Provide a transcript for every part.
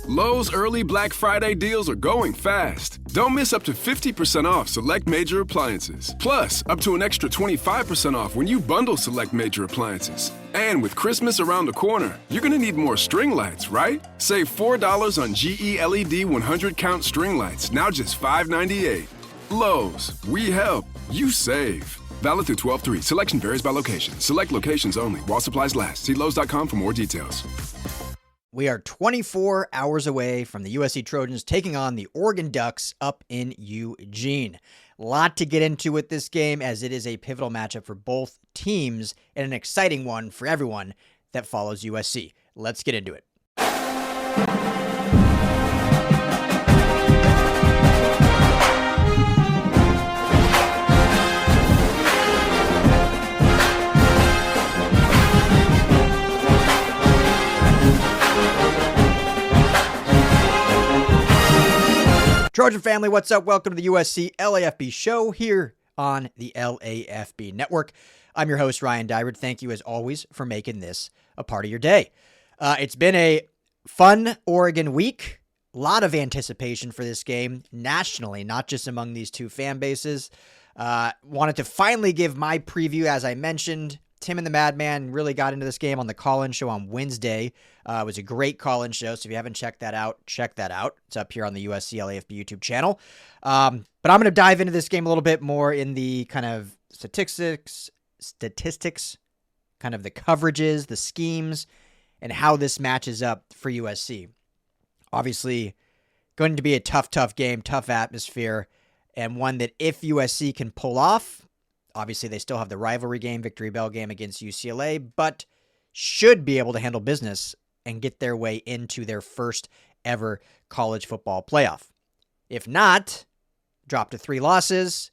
Lowe's early Black Friday deals are going fast. Don't miss up to 50% off select major appliances. Plus, up to an extra 25% off when you bundle select major appliances. And with Christmas around the corner, you're gonna need more string lights, right? Save $4 on GE LED 100 count string lights, now just $5.98. Lowe's, we help, you save. Valid through 12/3. Selection varies by location. Select locations only. While supplies last. See Lowe's.com for more details. We are 24 hours away from the USC Trojans taking on the Oregon Ducks up in Eugene. A lot to get into with this game, as it is a pivotal matchup for both teams and an exciting one for everyone that follows USC. Let's get into it. Trojan family, what's up? Welcome to the USC LAFB show here on the LAFB network. I'm your host, Ryan Dybert. Thank you, as always, for making this a part of your day. It's been a fun Oregon week. A lot of anticipation for this game nationally, not just among these two fan bases. Wanted to finally give my preview, as I mentioned. Tim and the Madman really got into this game on the call-in show on Wednesday. It was a great call-in show, so if you haven't checked that out, check that out. It's up here on the USC LAFB YouTube channel. But I'm going to dive into this game a little bit more in the kind of statistics, kind of the coverages, the schemes, and how this matches up for USC. Obviously, going to be a tough game, tough atmosphere, and one that if USC can pull off, obviously, they still have the rivalry game, Victory Bell game against UCLA, but should be able to handle business and get their way into their first ever college football playoff. If not, drop to 3 losses,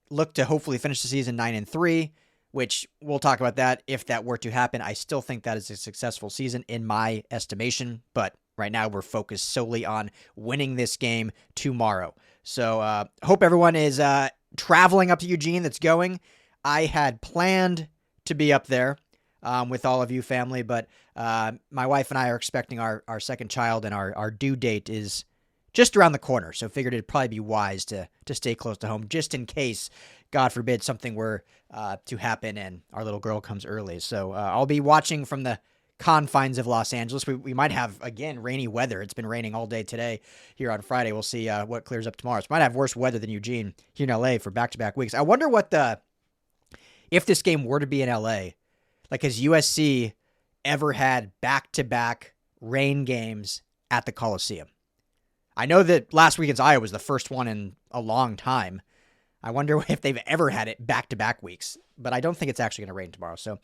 look to hopefully finish the season 9-3, which we'll talk about that if that were to happen. I still think that is a successful season in my estimation, but right now we're focused solely on winning this game tomorrow. So hope everyone is traveling up to Eugene that's going. I had planned to be up there with all of you family, but my wife and I are expecting our second child, and our due date is just around the corner. So figured it'd probably be wise to stay close to home just in case, God forbid, something were to happen and our little girl comes early. So I'll be watching from the confines of Los Angeles. We might have, again, rainy weather. It's been raining all day today here on Friday. We'll see what clears up tomorrow. So we might have worse weather than Eugene here in LA for back-to-back weeks. I wonder if this game were to be in LA, like, has USC ever had back-to-back rain games at the Coliseum? I know that last weekend's Iowa was the first one in a long time. I wonder if they've ever had it back-to-back weeks, but I don't think it's actually going to rain tomorrow. So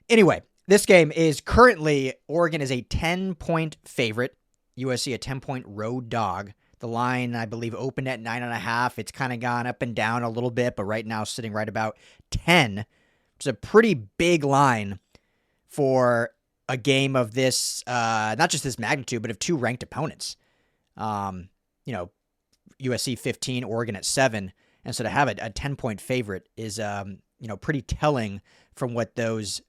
anyway, this game is currently, Oregon is a 10-point favorite, USC a 10-point road dog. The line, I believe, opened at 9.5. It's kind of gone up and down a little bit, but right now sitting right about 10. It's a pretty big line for a game of this, not just this magnitude, but of two ranked opponents. USC 15, Oregon at 7. And so to have a 10-point favorite is, pretty telling from what those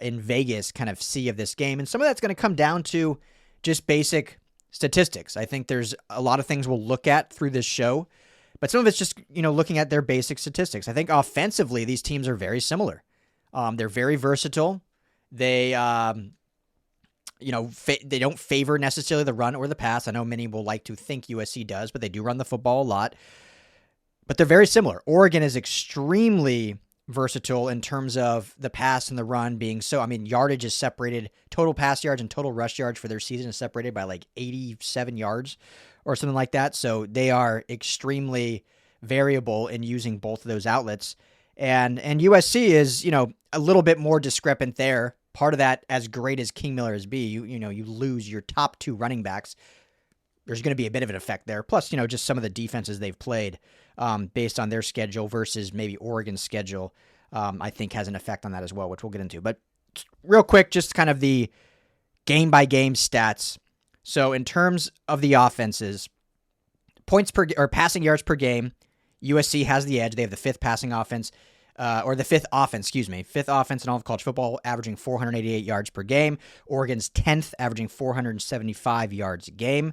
in Vegas kind of see of this game. And some of that's going to come down to just basic statistics. I think there's a lot of things we'll look at through this show, but some of it's just, looking at their basic statistics. I think offensively, these teams are very similar. They're very versatile. They, they don't favor necessarily the run or the pass. I know many will like to think USC does, but they do run the football a lot. But they're very similar. Oregon is extremely versatile in terms of the pass and the run being yardage is separated, total pass yards and total rush yards for their season is separated by like 87 yards or something like that. So they are extremely variable in using both of those outlets. And USC is, a little bit more discrepant there. Part of that, as great as King Miller is you lose your top 2 running backs. There's going to be a bit of an effect there. Plus, just some of the defenses they've played based on their schedule versus maybe Oregon's schedule, I think has an effect on that as well, which we'll get into. But real quick, just kind of the game-by-game stats. So in terms of the offenses, points per or passing yards per game, USC has the edge. They have the 5th passing offense. or the fifth offense in all of college football, averaging 488 yards per game. Oregon's 10th, averaging 475 yards a game.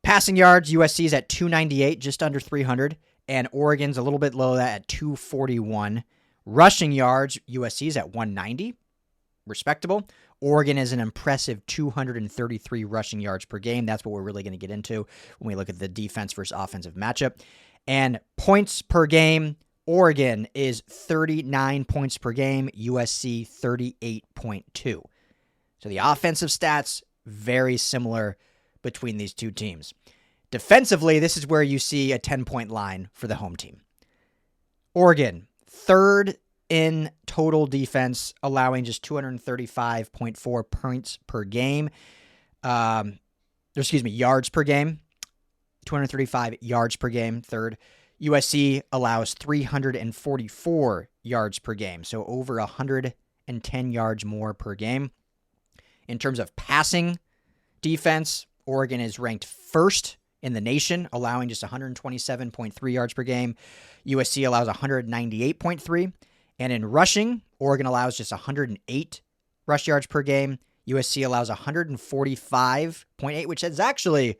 Passing yards, USC's at 298, just under 300, and Oregon's a little bit low that at 241. Rushing yards, USC's at 190, respectable. Oregon is an impressive 233 rushing yards per game. That's what we're really going to get into when we look at the defense versus offensive matchup. And points per game, Oregon is 39 points per game, USC 38.2. So the offensive stats, very similar between these two teams. Defensively, this is where you see a 10-point line for the home team. Oregon, third in total defense, allowing just 235.4 points per game. Yards per game. 235 yards per game, third. USC allows 344 yards per game, so over 110 yards more per game. In terms of passing defense, Oregon is ranked first in the nation, allowing just 127.3 yards per game. USC allows 198.3. And in rushing, Oregon allows just 108 rush yards per game. USC allows 145.8, which is actually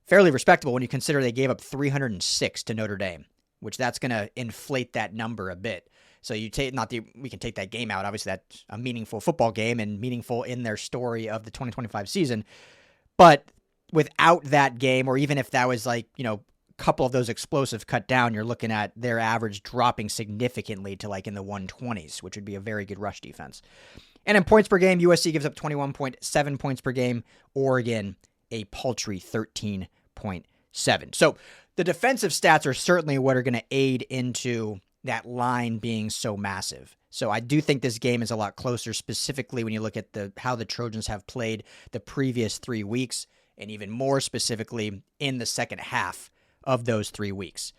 fairly respectable when you consider they gave up 306 to Notre Dame, which that's going to inflate that number a bit. So we can take that game out. Obviously, that's a meaningful football game and meaningful in their story of the 2025 season. But without that game, or even if that was couple of those explosives cut down, you're looking at their average dropping significantly to in the 120s, which would be a very good rush defense. And in points per game, USC gives up 21.7 points per game. Oregon, a paltry 13.7. So the defensive stats are certainly what are going to aid into that line being so massive. So I do think this game is a lot closer, specifically when you look at how the Trojans have played the previous 3 weeks, and even more specifically in the second half of those 3 weeks.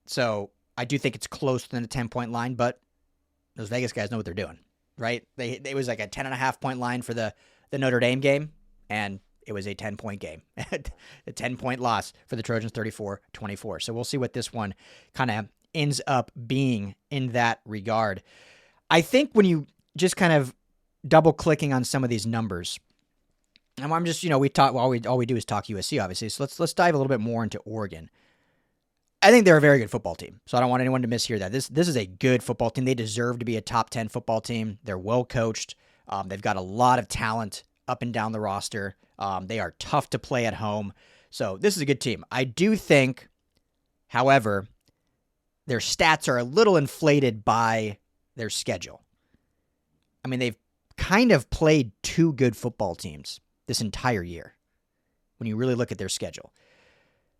So I do think it's closer than a 10-point line, but those Vegas guys know what they're doing, right? It was like a 10.5-point line for the Notre Dame game, and it was a 10-point game. A 10-point loss for the Trojans, 34-24. So we'll see what this one kind of ends up being in that regard. I think when you just kind of double-clicking on some of these numbers, and I'm just, we talk, all we do is talk USC, obviously. So let's dive a little bit more into Oregon. I think they're a very good football team, so I don't want anyone to mishear that. This is a good football team. They deserve to be a top 10 football team. They're well coached. They've got a lot of talent up and down the roster. They are tough to play at home. So this is a good team. I do think, however, their stats are a little inflated by their schedule. I mean, they've kind of played two good football teams this entire year when you really look at their schedule.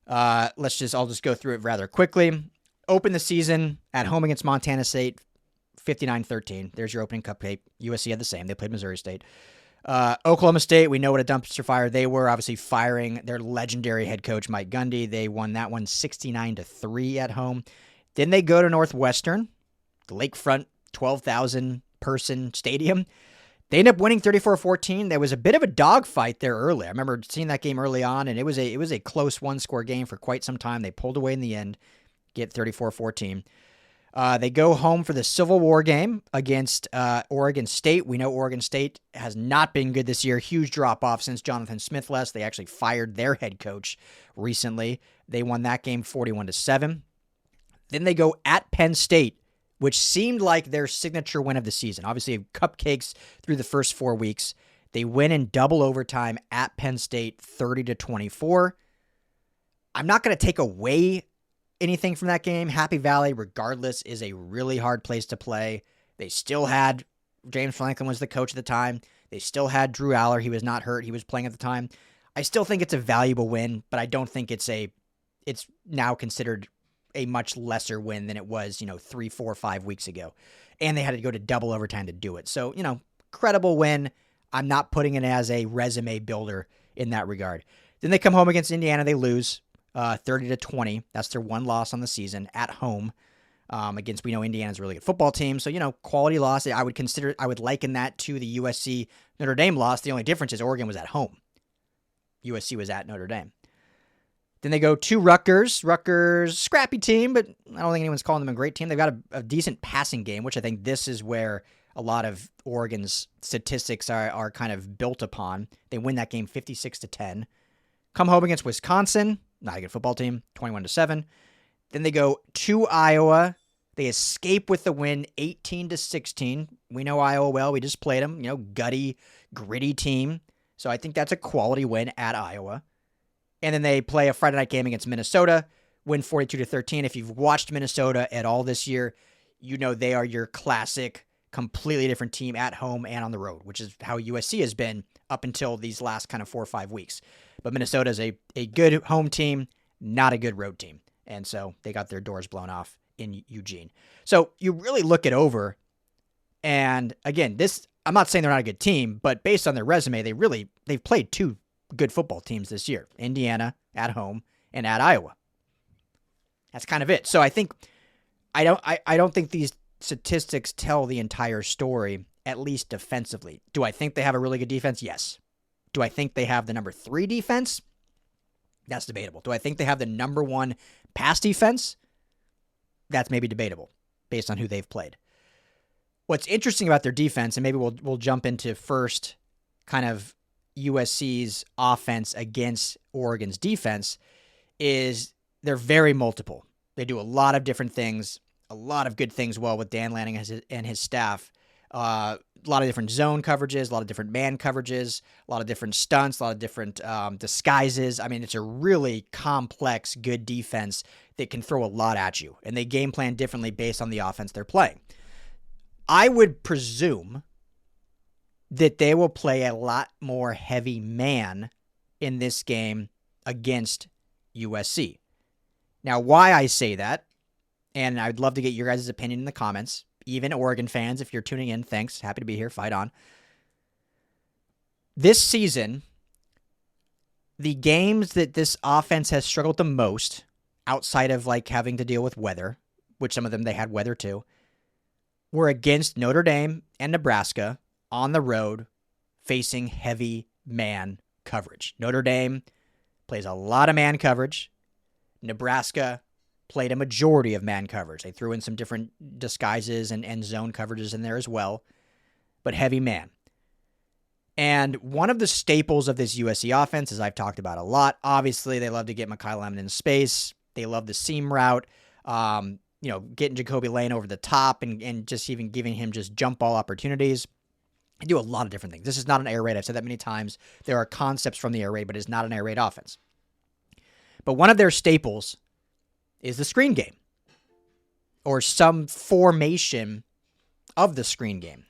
I'll just go through it rather quickly. Open the season at home against Montana State, 59-13. There's your opening cupcake. USC had the same. They played Missouri State. Oklahoma State, we know what a dumpster fire they were, obviously firing their legendary head coach, Mike Gundy. They won that one 69-3 at home. Then they go to Northwestern, the lakefront 12,000-person stadium. They end up winning 34-14. There was a bit of a dogfight there early. I remember seeing that game early on, and it was a close one-score game for quite some time. They pulled away in the end, get 34-14. They go home for the Civil War game against Oregon State. We know Oregon State has not been good this year. Huge drop-off since Jonathan Smith left. They actually fired their head coach recently. They won that game 41-7. Then they go at Penn State, which seemed like their signature win of the season. Obviously, cupcakes through the first 4 weeks. They win in double overtime at Penn State, 30-24. I'm not going to take away anything from that game. Happy Valley, regardless, is a really hard place to play. They still had, James Franklin was the coach at the time. They still had Drew Aller. He was not hurt. He was playing at the time. I still think it's a valuable win, but I don't think it's now considered a much lesser win than it was, 3, 4, 5 weeks ago. And they had to go to double overtime to do it. So, credible win. I'm not putting it as a resume builder in that regard. Then they come home against Indiana. They lose 30-20. That's their one loss on the season at home against, we know Indiana's a really good football team. So, quality loss. I would liken that to the USC Notre Dame loss. The only difference is Oregon was at home. USC was at Notre Dame. Then they go to Rutgers. Rutgers, scrappy team, but I don't think anyone's calling them a great team. They've got a decent passing game, which I think this is where a lot of Oregon's statistics are kind of built upon. They win that game 56-10. Come home against Wisconsin, not a good football team, 21-7. Then they go to Iowa. They escape with the win 18-16. We know Iowa well. We just played them, gutty, gritty team. So I think that's a quality win at Iowa. And then they play a Friday night game against Minnesota, win 42-13. If you've watched Minnesota at all this year, you know they are your classic, completely different team at home and on the road, which is how USC has been up until these last kind of 4 or 5 weeks. But Minnesota is a good home team, not a good road team. And so they got their doors blown off in Eugene. So you really look it over. And again, I'm not saying they're not a good team, but based on their resume, they've played 2 good football teams this year. Indiana at home and at Iowa. That's kind of it. So I don't think these statistics tell the entire story, at least defensively. Do I think they have a really good defense? Yes. Do I think they have the number 3 defense? That's debatable. Do I think they have the number 1 pass defense? That's maybe debatable based on who they've played. What's interesting about their defense, and maybe we'll jump into first kind of USC's offense against Oregon's defense, is they're very multiple. They do a lot of different things, a lot of good things well with Dan Lanning and his staff. A lot of different zone coverages, a lot of different man coverages, a lot of different stunts, a lot of different disguises. I mean, it's a really complex, good defense that can throw a lot at you. And they game plan differently based on the offense they're playing. I would presume that they will play a lot more heavy man in this game against USC. Now, why I say that, and I'd love to get your guys' opinion in the comments, even Oregon fans, if you're tuning in, thanks. Happy to be here. Fight on. This season, the games that this offense has struggled the most, outside of like having to deal with weather, which some of them they had weather too, were against Notre Dame and Nebraska on the road, facing heavy man coverage. Notre Dame plays a lot of man coverage. Nebraska played a majority of man coverage. They threw in some different disguises and zone coverages in there as well, but heavy man. And one of the staples of this USC offense, as I've talked about a lot, obviously they love to get Mekhi Lemon in space. They love the seam route, getting Jacoby Lane over the top and just even giving him just jump ball opportunities. They do a lot of different things. This is not an air raid. I've said that many times. There are concepts from the air raid, but it's not an air raid offense. But one of their staples is the screen game, or some formation of the screen game,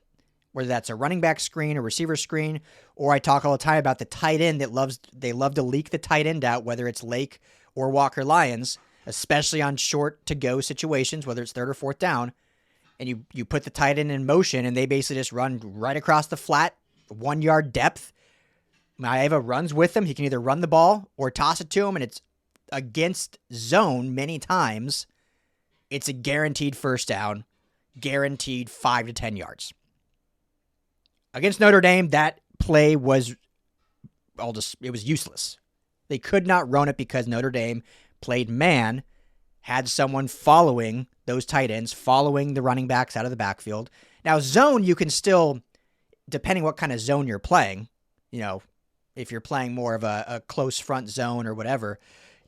whether that's a running back screen or receiver screen, or I talk all the time about the tight end they love to leak the tight end out, whether it's Lake or Walker Lyons, especially on short to go situations, whether it's 3rd or 4th down, and you put the tight end in motion and they basically just run right across the flat, 1 yard depth. Maeva runs with him. He can either run the ball or toss it to him, and it's against zone many times. It's a guaranteed first down, guaranteed 5 to 10 yards. Against Notre Dame, that play was useless. They could not run it because Notre Dame played man, had someone following those tight ends, following the running backs out of the backfield. Now, zone, you can still, depending what kind of zone you're playing, if you're playing more of a close front zone or whatever,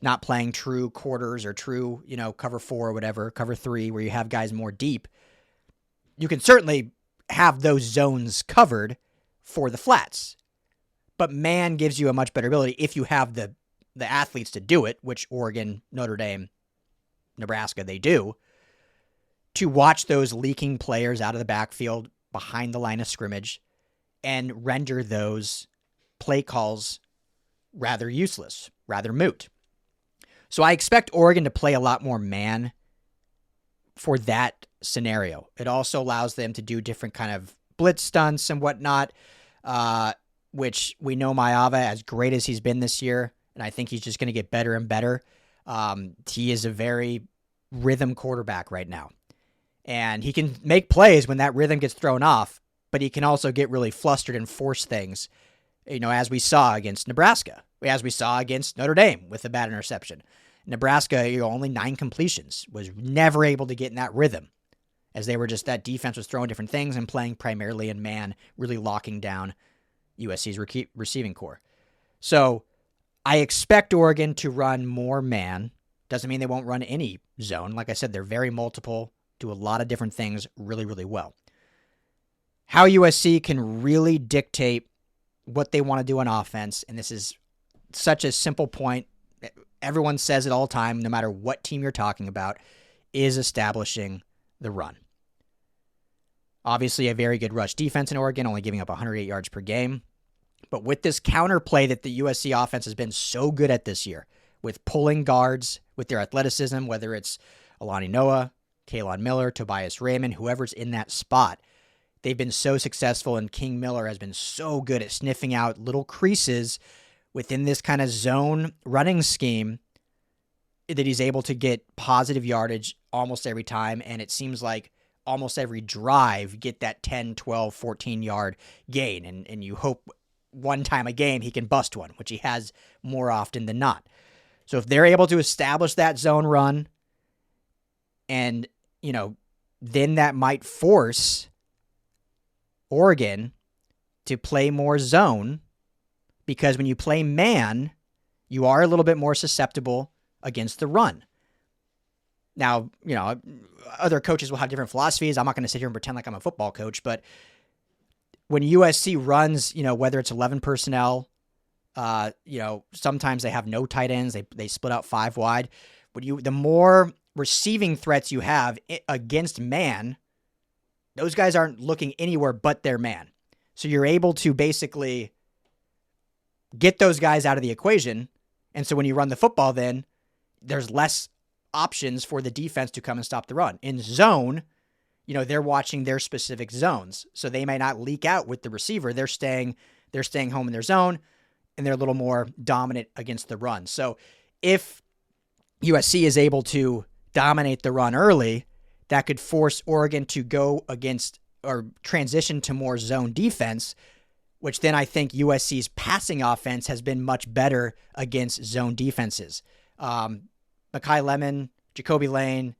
not playing true quarters or true, cover 4 or whatever, cover 3, where you have guys more deep, you can certainly have those zones covered for the flats. But man gives you a much better ability if you have the athletes to do it, which Oregon, Notre Dame, Nebraska, they do, to watch those leaking players out of the backfield behind the line of scrimmage and render those play calls rather useless, rather moot. So I expect Oregon to play a lot more man for that scenario. It also allows them to do different kind of blitz stunts and whatnot, which we know Maeva, as great as he's been this year, and I think he's just going to get better and better. He is a very rhythm quarterback right now. And he can make plays when that rhythm gets thrown off, but he can also get really flustered and force things, as we saw against Nebraska. as we saw against Notre Dame with a bad interception. Nebraska, only 9 completions, was never able to get in that rhythm, as they were just, that defense was throwing different things and playing primarily in man, really locking down USC's receiving core. So I expect Oregon to run more man. Doesn't mean they won't run any zone. Like I said, they're very multiple, do a lot of different things really, really well. How USC can really dictate what they want to do on offense, and this is such a simple point, everyone says it all the time, no matter what team you're talking about, is establishing the run. Obviously, a very good rush defense in Oregon, only giving up 108 yards per game. But with this counterplay that the USC offense has been so good at this year, with pulling guards, with their athleticism, whether it's Alani Noah, Kalon Miller, Tobias Raymond, whoever's in that spot, they've been so successful, and King Miller has been so good at sniffing out little creases within this kind of zone running scheme that he's able to get positive yardage almost every time, and it seems like almost every drive get that 10, 12, 14-yard gain, and you hope one time a game he can bust one, which he has more often than not. So if they're able to establish that zone run, and, then that might force Oregon to play more zone, because when you play man, you are a little bit more susceptible against the run. Now, other coaches will have different philosophies. I'm not going to sit here and pretend like I'm a football coach, but when USC runs, whether it's 11 personnel, sometimes they have no tight ends. They split out 5 wide. The more receiving threats you have against man, those guys aren't looking anywhere but their man. So you're able to basically get those guys out of the equation. And so when you run the football, then there's less options for the defense to come and stop the run. In zone, they're watching their specific zones. So they may not leak out with the receiver. They're staying home in their zone, and they're a little more dominant against the run. So if USC is able to dominate the run early, that could force Oregon to go against or transition to more zone defense, which then I think USC's passing offense has been much better against zone defenses. Mekhi Lemon, Jacoby Lane,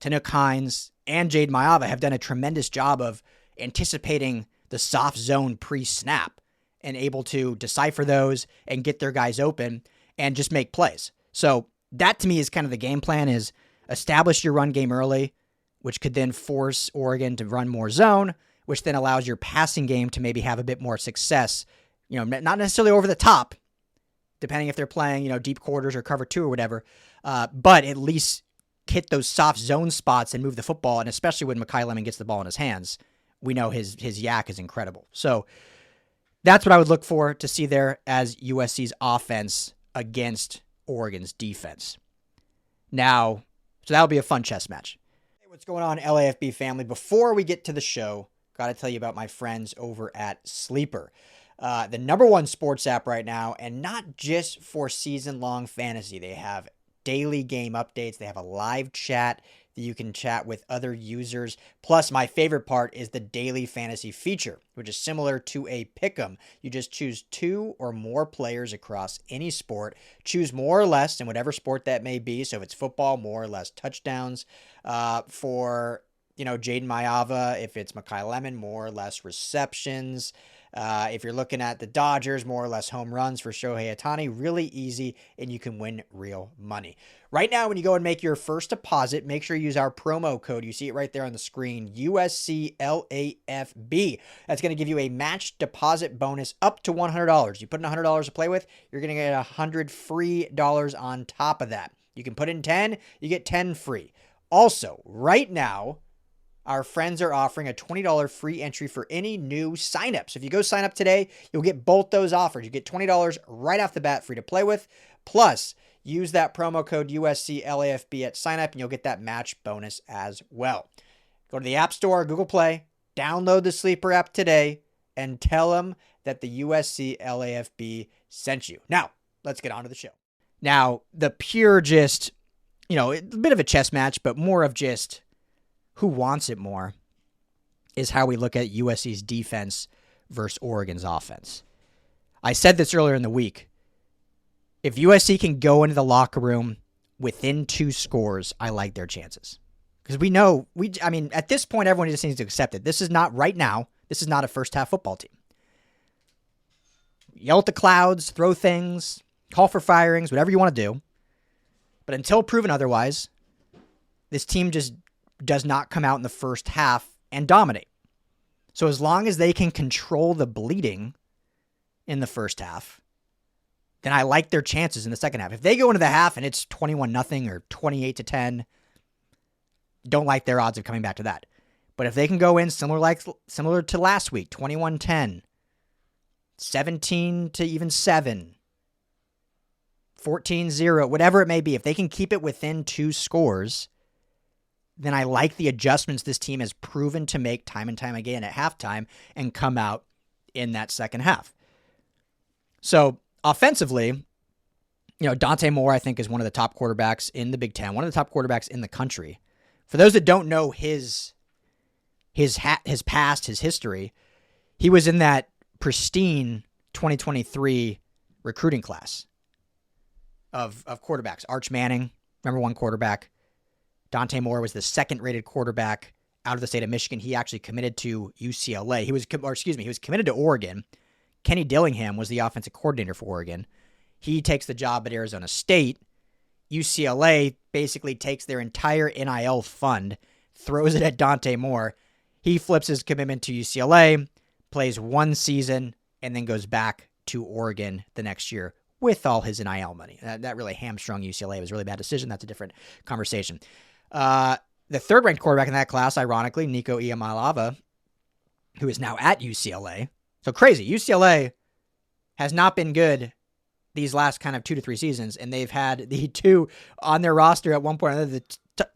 Tanuk Hines, and Jade Mayava have done a tremendous job of anticipating the soft zone pre-snap and able to decipher those and get their guys open and just make plays. So that to me is kind of the game plan, is establish your run game early, which could then force Oregon to run more zone, which then allows your passing game to maybe have a bit more success, not necessarily over the top, depending if they're playing, deep quarters or cover 2 or whatever, but at least hit those soft zone spots and move the football. And especially when Mekhi Lemon gets the ball in his hands, we know his yak is incredible. So that's what I would look for to see there as USC's offense against Oregon's defense. Now, so that'll be a fun chess match. Hey, what's going on, LAFB family? Before we get to the show, got to tell you about my friends over at Sleeper, the number 1 sports app right now, and not just for season-long fantasy. They have daily game updates. They have a live chat that you can chat with other users. Plus, my favorite part is the daily fantasy feature, which is similar to a pick'em. You just choose 2 or more players across any sport. Choose more or less in whatever sport that may be. So if it's football, more or less touchdowns. For Jaden Mayava, if it's Mekhi Lemon, more or less receptions. If you're looking at the Dodgers, more or less home runs for Shohei Ohtani. Really easy, and you can win real money. Right now, when you go and make your first deposit, make sure you use our promo code. You see it right there on the screen, USCLAFB. That's going to give you a matched deposit bonus up to $100. You put in $100 to play with, you're going to get $100 free on top of that. You can put in 10, you get 10 free. Also, right now, our friends are offering a $20 free entry for any new signups. So if you go sign up today, you'll get both those offers. You get $20 right off the bat free to play with. Plus, use that promo code USCLAFB at sign up and you'll get that match bonus as well. Go to the App Store, Google Play, download the Sleeper app today, and tell them that the USC LAFB sent you. Now, let's get on to the show. Now, the pure just, a bit of a chess match, but more of just who wants it more is how we look at USC's defense versus Oregon's offense. I said this earlier in the week. If USC can go into the locker room within 2 scores, I like their chances. Because we know, at this point, everyone just needs to accept it. This is not, right now, this is not a first-half football team. Yell at the clouds, throw things, call for firings, whatever you want to do. But until proven otherwise, this team just does not come out in the first half and dominate. So as long as they can control the bleeding in the first half, then I like their chances in the second half. If they go into the half and it's 21-0 or 28-10, don't like their odds of coming back to that. But if they can go in similar to last week, 21-10, 17-7, 14-0, whatever it may be, if they can keep it within 2 scores, then I like the adjustments this team has proven to make time and time again at halftime and come out in that second half. So offensively, Dante Moore, I think, is one of the top quarterbacks in the Big Ten, one of the top quarterbacks in the country. For those that don't know his past, his history, he was in that pristine 2023 recruiting class of quarterbacks. Arch Manning, number 1 quarterback. Dante Moore was the 2nd-rated quarterback out of the state of Michigan. He actually committed to UCLA. He was committed to Oregon. Kenny Dillingham was the offensive coordinator for Oregon. He takes the job at Arizona State. UCLA basically takes their entire NIL fund, throws it at Dante Moore. He flips his commitment to UCLA, plays 1 season, and then goes back to Oregon the next year with all his NIL money. That really hamstrung UCLA. It was a really bad decision. That's a different conversation. The 3rd-ranked quarterback in that class, ironically, Nico Iamaleava, who is now at UCLA. So crazy. UCLA has not been good these last kind of 2 to 3 seasons, and they've had the 2 on their roster at one point, the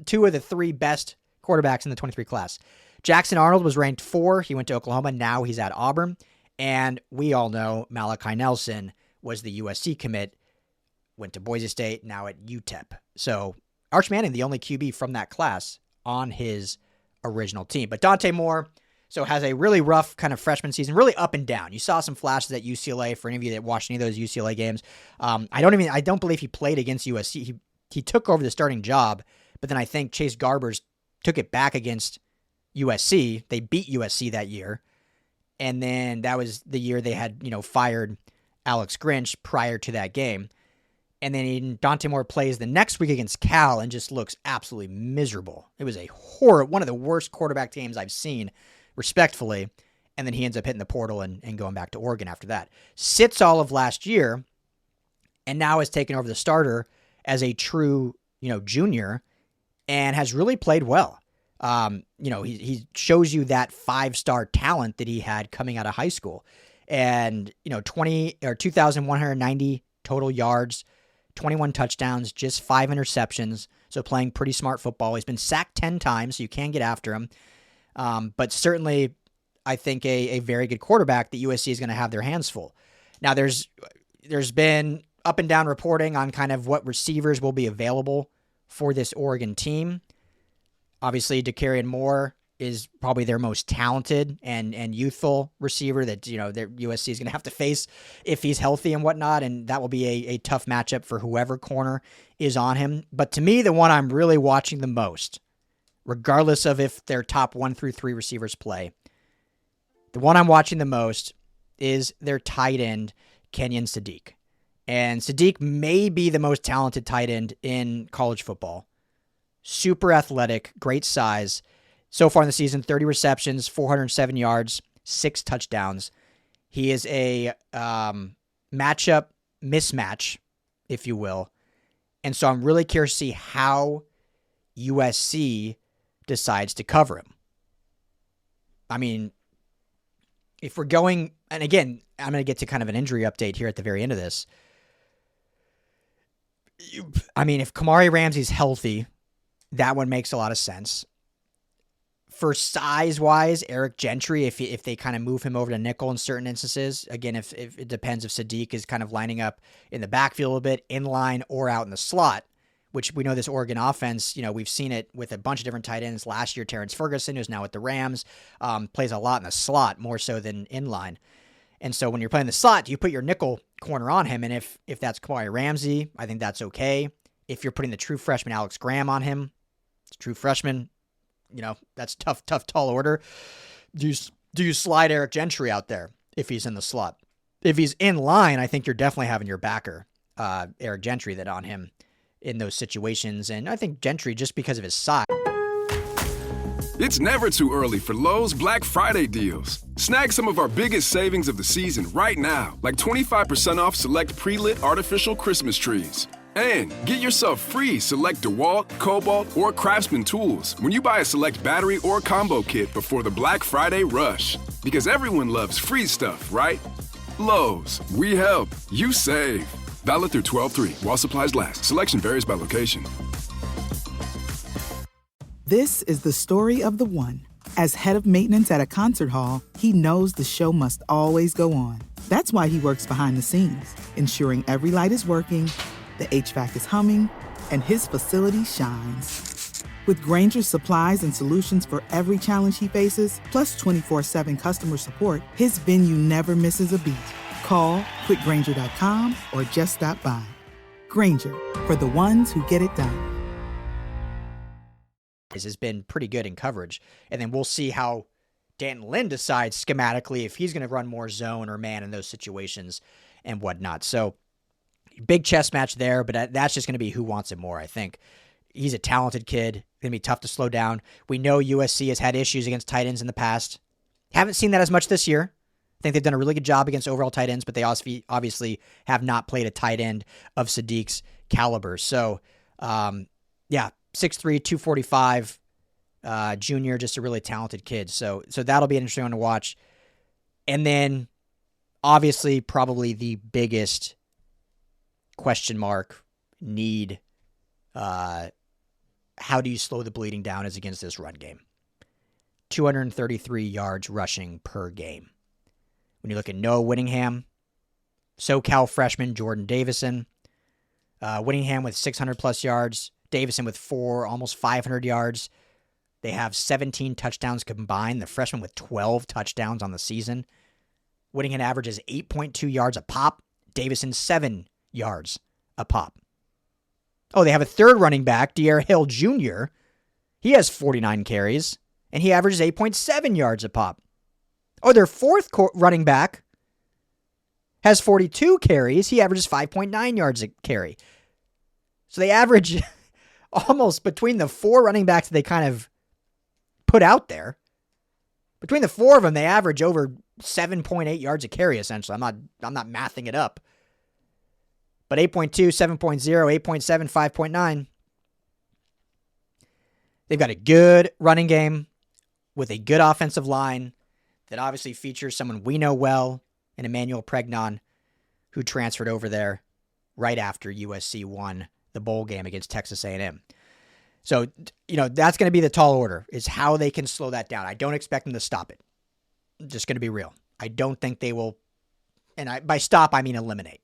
2 of the 3 best quarterbacks in the 23 class. Jackson Arnold was ranked 4. He went to Oklahoma. Now he's at Auburn. And we all know Malachi Nelson was the USC commit, went to Boise State, now at UTEP. So Arch Manning, the only QB from that class on his original team. But Dante Moore, so has a really rough kind of freshman season, really up and down. You saw some flashes at UCLA for any of you that watched any of those UCLA games. I don't believe he played against USC. He took over the starting job, but then I think Chase Garbers took it back against USC. They beat USC that year. And then that was the year they had, fired Alex Grinch prior to that game. And then Dante Moore plays the next week against Cal and just looks absolutely miserable. It was one of the worst quarterback games I've seen, respectfully. And then he ends up hitting the portal and going back to Oregon after that. Sits all of last year and now has taken over the starter as a true, junior and has really played well. He shows you that 5-star talent that he had coming out of high school. And, 2,190 total yards, 21 touchdowns, just 5 interceptions. So playing pretty smart football. He's been sacked 10 times, so you can get after him. But certainly, I think a very good quarterback that USC is going to have their hands full. Now, there's been up and down reporting on kind of what receivers will be available for this Oregon team. Obviously, Dakarrion Moore is probably their most talented and youthful receiver that, their USC is going to have to face if he's healthy and whatnot, and that will be a tough matchup for whoever corner is on him. But to me, the one I'm really watching the most, regardless of if their top 1 through 3 receivers play, the one I'm watching the most is their tight end, Kenyon Sadiq. And Sadiq may be the most talented tight end in college football. Super athletic, great size. So far in the season, 30 receptions, 407 yards, 6 touchdowns. He is a matchup mismatch, if you will. And so I'm really curious to see how USC decides to cover him. I mean, if we're going, and again, I'm going to get to kind of an injury update here at the very end of this. If Kamari Ramsey's healthy, that one makes a lot of sense. For size-wise, Eric Gentry, if they kind of move him over to nickel in certain instances, again, if it depends if Sadiq is kind of lining up in the backfield a bit, in line or out in the slot, which we know this Oregon offense, we've seen it with a bunch of different tight ends. Last year, Terrence Ferguson, who's now with the Rams, plays a lot in the slot, more so than in line. And so when you're playing the slot, you put your nickel corner on him. And if that's Kawhi Ramsey, I think that's okay. If you're putting the true freshman Alex Graham on him, it's true freshman, that's tough, tall order. Do you slide Eric Gentry out there if he's in the slot? If he's in line, I think you're definitely having your backer, Eric Gentry, that on him in those situations. And I think Gentry, just because of his size. It's never too early for Lowe's Black Friday deals. Snag some of our biggest savings of the season right now, like 25% off select pre-lit artificial Christmas trees. And get yourself free select DeWalt, Cobalt, or Craftsman tools when you buy a select battery or combo kit before the Black Friday rush. Because everyone loves free stuff, right? Lowe's, we help, you save. Valid through 12/3 while supplies last. Selection varies by location. This is the story of the one. As head of maintenance at a concert hall, he knows the show must always go on. That's why he works behind the scenes, ensuring every light is working, the HVAC is humming, and his facility shines. With Grainger's supplies and solutions for every challenge he faces, plus 24/7 customer support, his venue never misses a beat. Call quickgrainger.com or just stop by. Grainger, for the ones who get it done. Has been pretty good in coverage. And then we'll see how Dan Lynn decides schematically if he's going to run more zone or man in those situations and whatnot. So big chess match there, but that's just going to be who wants it more, I think. He's a talented kid. Going to be tough to slow down. We know USC has had issues against tight ends in the past. Haven't seen that as much this year. I think they've done a really good job against overall tight ends, but they obviously have not played a tight end of Sadiq's caliber. So, 6'3", 245, junior, just a really talented kid. So that'll be an interesting one to watch. And then, obviously, probably the biggest question mark, need, how do you slow the bleeding down is against this run game. 233 yards rushing per game. When you look at Noah Whittingham, SoCal freshman Jordan Davison, Whittingham with 600-plus yards, Davison with 4, almost 500 yards. They have 17 touchdowns combined. The freshman with 12 touchdowns on the season. Whittingham averages 8.2 yards a pop. Davison 7 yards a pop. Oh, they have a third running back, De'Aaron Hill Jr. He has 49 carries, and he averages 8.7 yards a pop. Oh, their fourth running back has 42 carries. He averages 5.9 yards a carry. So they average almost, between the four running backs that they kind of put out there, between the four of them, they average over 7.8 yards a carry, essentially. I'm not mathing it up. But 8.2, 7.0, 8.7, 5.9. They've got a good running game with a good offensive line that obviously features someone we know well in Emmanuel Pregnon, who transferred over there right after USC won the bowl game against Texas A&M. So, that's going to be the tall order, is how they can slow that down. I don't expect them to stop it. I'm just going to be real. I don't think they will, and by stop, I mean eliminate.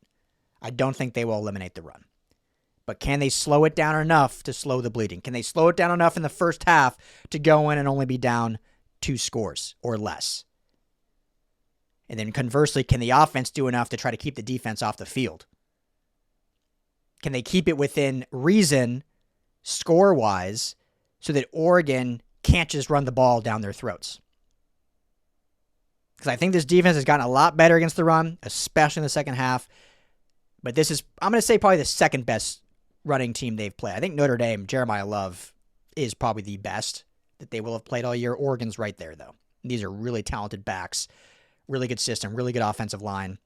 I don't think they will eliminate the run. But can they slow it down enough to slow the bleeding? Can they slow it down enough in the first half to go in and only be down 2 scores or less? And then conversely, can the offense do enough to try to keep the defense off the field? Can they keep it within reason, score-wise, so that Oregon can't just run the ball down their throats? Because I think this defense has gotten a lot better against the run, especially in the second half. But this is, I'm going to say, probably the second best running team they've played. I think Notre Dame, Jeremiah Love, is probably the best that they will have played all year. Oregon's right there, though. These are really talented backs, really good system, really good offensive line.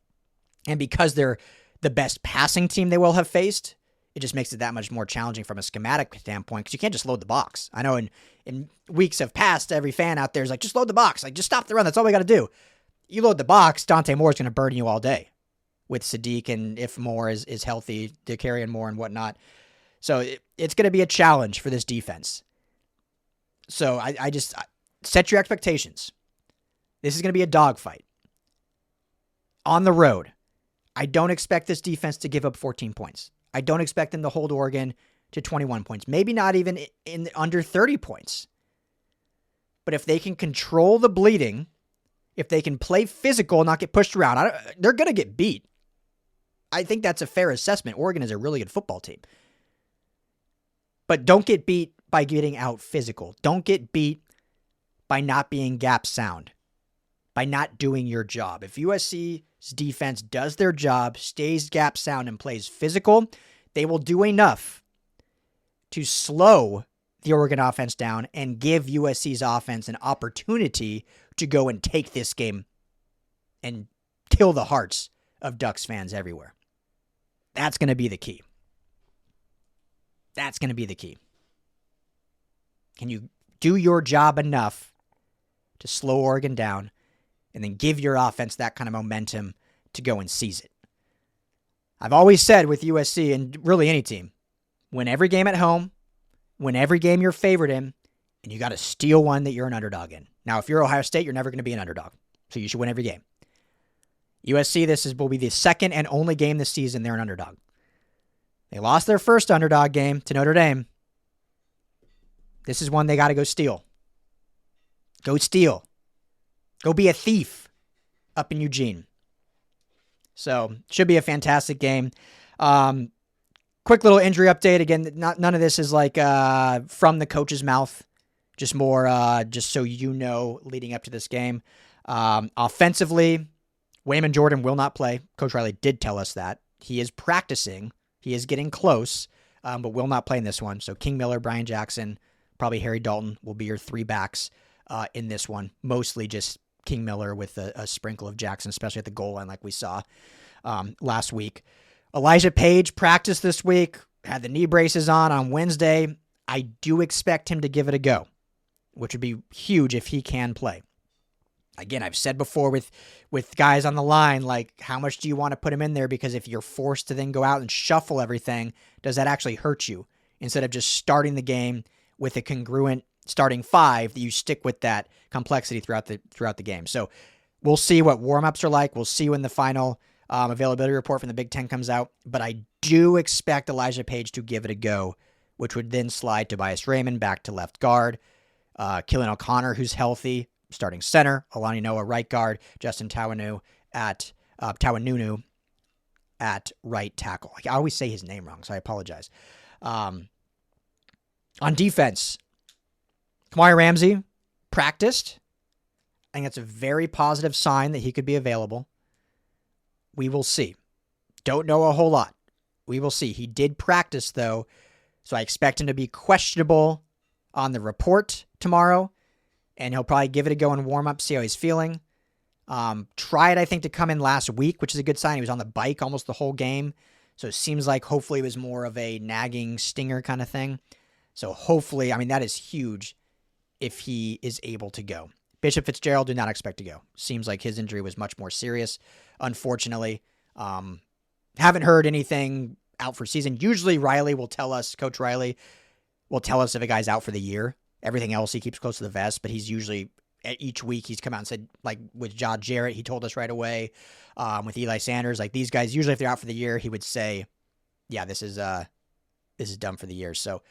And because they're the best passing team they will have faced, it just makes it that much more challenging from a schematic standpoint, because you can't just load the box. I know in weeks of past, every fan out there is like, just load the box. Like, just stop the run. That's all we got to do. You load the box, Dante Moore's going to burden you all day with Sadiq, and if Moore is healthy, to carry in Moore and whatnot. So it's going to be a challenge for this defense. So I just set your expectations. This is going to be a dogfight. On the road, I don't expect this defense to give up 14 points. I don't expect them to hold Oregon to 21 points. Maybe not even in under 30 points. But if they can control the bleeding, if they can play physical and not get pushed around, they're going to get beat. I think that's a fair assessment. Oregon is a really good football team. But don't get beat by getting out physical. Don't get beat by not being gap sound, by not doing your job. If USC's defense does their job, stays gap sound, and plays physical, they will do enough to slow the Oregon offense down and give USC's offense an opportunity to go and take this game and kill the hearts of Ducks fans everywhere. That's going to be the key. That's going to be the key. Can you do your job enough to slow Oregon down and then give your offense that kind of momentum to go and seize it? I've always said with USC, and really any team, win every game at home, win every game you're favored in, and you got to steal one that you're an underdog in. Now, if you're Ohio State, you're never going to be an underdog, so you should win every game. USC, will be the second and only game this season they're an underdog. They lost their first underdog game to Notre Dame. This is one they got to go steal. Go steal. Go be a thief up in Eugene. So, should be a fantastic game. Quick little injury update. Again, none of this is like from the coach's mouth. Just more, just so you know, leading up to this game. Offensively, Wayman Jordan will not play. Coach Riley did tell us that. He is practicing. He is getting close, but will not play in this one. So King Miller, Brian Jackson, probably Harry Dalton will be your three backs in this one. Mostly just King Miller with a sprinkle of Jackson, especially at the goal line like we saw last week. Elijah Page practiced this week, had the knee braces on Wednesday. I do expect him to give it a go, which would be huge if he can play. Again, I've said before with guys on the line, like, how much do you want to put him in there? Because if you're forced to then go out and shuffle everything, does that actually hurt you? Instead of just starting the game with a congruent starting five, that you stick with that complexity throughout the game. So we'll see what warm-ups are like. We'll see when the final availability report from the Big Ten comes out. But I do expect Elijah Page to give it a go, which would then slide Tobias Raymond back to left guard. Killian O'Connor, who's healthy, starting center. Alani Noah, right guard. Justin Tawanunu at right tackle. I always say his name wrong, so I apologize. On defense, Kamari Ramsey practiced. I think that's a very positive sign that he could be available. We will see. Don't know a whole lot. We will see. He did practice, though, so I expect him to be questionable on the report tomorrow, and he'll probably give it a go in warm-up, see how he's feeling. Tried, I think, to come in last week, which is a good sign. He was on the bike almost the whole game, so it seems like hopefully it was more of a nagging stinger kind of thing. So hopefully, that is huge if he is able to go. Bishop Fitzgerald do not expect to go. Seems like his injury was much more serious, unfortunately. Haven't heard anything out for season. Usually Coach Riley will tell us if a guy's out for the year. Everything else he keeps close to the vest, but he's usually, each week he's come out and said, like with John Jarrett, he told us right away. With Eli Sanders, like these guys, usually if they're out for the year, he would say, yeah, this is done for the year. So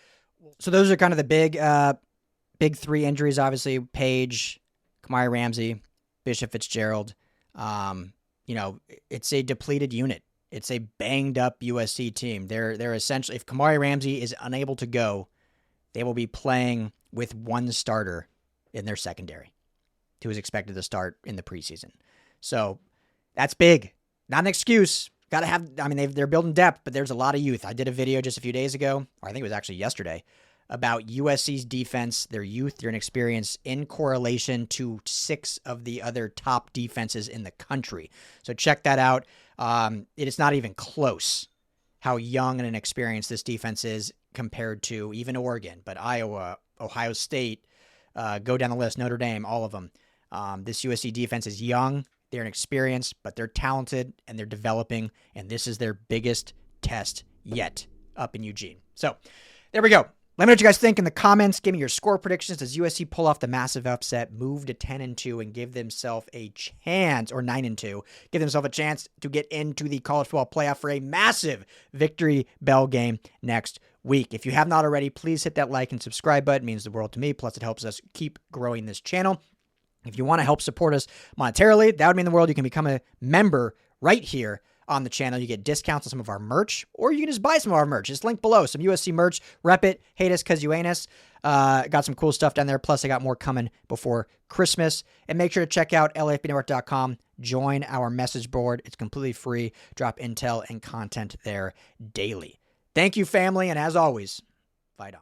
those are kind of the big three injuries, obviously. Page, Kamari Ramsey, Bishop Fitzgerald. It's a depleted unit. It's a banged up USC team. They're essentially, if Kamari Ramsey is unable to go, they will be playing with one starter in their secondary who is expected to start in the preseason. So that's big. Not an excuse. Got to have, they're building depth, but there's a lot of youth. I did a video just a few days ago, or I think it was actually yesterday, about USC's defense, their youth, their inexperience in correlation to 6 of the other top defenses in the country. So check that out. It is not even close how young and inexperienced this defense is compared to even Oregon, but Iowa, Ohio State, go down the list, Notre Dame, all of them. This USC defense is young, they're inexperienced, but they're talented and they're developing, and this is their biggest test yet up in Eugene. So there we go. Let me know what you guys think in the comments. Give me your score predictions. Does USC pull off the massive upset, move to 10-2, and give themselves a chance, or 9-2, give themselves a chance to get into the college football playoff for a massive victory bell game next week? If you have not already, please hit that like and subscribe button. It means the world to me. Plus, it helps us keep growing this channel. If you want to help support us monetarily, that would mean the world. You can become a member right here on the channel. You get discounts on some of our merch, or you can just buy some of our merch. Just link below. Some USC merch. Rep it. Hate us because you ain't us. Got some cool stuff down there. Plus, I got more coming before Christmas. And make sure to check out LAFBnetwork.com. Join our message board. It's completely free. Drop intel and content there daily. Thank you, family. And as always, fight on.